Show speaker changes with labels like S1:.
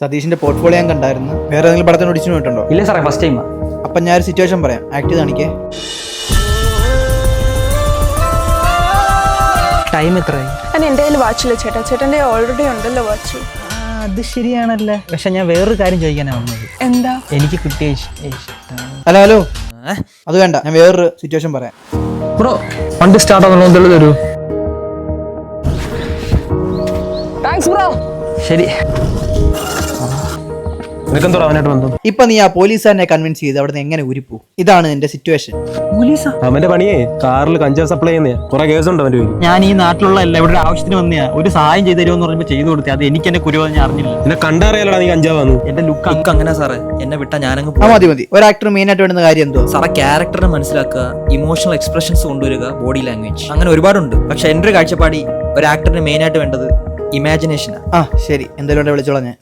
S1: സതീഷിന്റെ portfolio ഞാൻ കണ്ടായിരുന്നു. വേറെ ഏതെങ്കിലും പടത്തിന് ഓഡിഷൻ പോയിട്ടുണ്ടോ?
S2: ഇല്ല സാറേ, ഫസ്റ്റ് ടൈം.
S1: അപ്പം ഞാനൊരു സിറ്റുവേഷൻ പറയാം, ആക്ട് ചെയ്ത് കാണിക്കേ.
S2: ടൈം എത്രയായി?
S3: എൻ്റെ കയ്യിൽ വാച്ചില്ല ചേട്ടാ. ചേട്ടൻ്റെ ഓൾറെഡി ഉണ്ടല്ലോ വാച്ച്.
S2: അത് ശരിയാണല്ലേ, പക്ഷെ ഞാൻ വേറൊരു കാര്യം ചോദിക്കാനാണ് വന്നത്.
S3: എന്താ?
S2: എനിക്ക് കിട്ടിയ
S1: ഹലോ ഹലോ, അത് വേണ്ട, ഞാൻ വേറൊരു സിറ്റുവേഷൻ പറയാം.
S2: ബ്രോ, വണ്ടി സ്റ്റാർട്ട് ആവുന്ന തരൂ. Thanks bro. ശരി. നിനക്കെന്തോ അവനായിട്ട് ബന്ധം?
S1: ഇപ്പൊ നീ ആ പോലീസുകാരനെ കൺവിൻസ് ചെയ്ത് അവിടെ നിന്ന് എങ്ങനെ ഉരിപ്പോ? ഇതാണ് നിന്റെ സിറ്റുവേഷൻ.
S2: പോലീസാ?
S4: അവന്റെ പണിയേ കാറിൽ കഞ്ചാവ് സപ്ലൈ ചെയ്യുന്ന കുറെ കേസുണ്ട് അവന്റെ പേര്.
S2: ഞാൻ ഈ നാട്ടിലുള്ള അല്ല, ഇവിടെ ഒരു ആവശ്യത്തിന് വന്നയാ. ഒരു സഹായം ചെയ്തു തരുമെന്ന് പറഞ്ഞപ്പോൾ ചെയ്തു കൊടുത്തേ. അത് എനിക്ക് എന്നെ കുരുവോ ഞാൻ അറിഞ്ഞില്ല.
S4: എന്നെ കണ്ടറിയാലോ നീ കഞ്ചാവ് വന്നു.
S2: എന്റെ ലുക്ക്
S5: അങ്ങനെ സാറേ, എന്നെ വിട്ടാ ഞാനങ്ങ്
S1: ആ മതി മതി. ഒരു ആക്ടർ മെയിൻ ആയിട്ട് വേണ്ടുന്ന കാര്യം എന്തോ?
S5: സാറേ, ക്യാരക്ടറിനെ മനസ്സിലാക്കുക, ഇമോഷണൽ എക്സ്പ്രഷൻസ് കൊണ്ടുവരിക, ബോഡി ലാംഗ്വേജ്, അങ്ങനെ ഒരുപാടുണ്ട്. പക്ഷെ എൻ്റെ ഒരു കാഴ്ചപ്പാടി ഒരു ആക്ടറിന് മെയിൻ ആയിട്ട് വേണ്ടത് ഇമാജിനേഷനാണ്.
S1: ആ ശരി, എന്തായാലും വിളിച്ചോളാം ഞാൻ.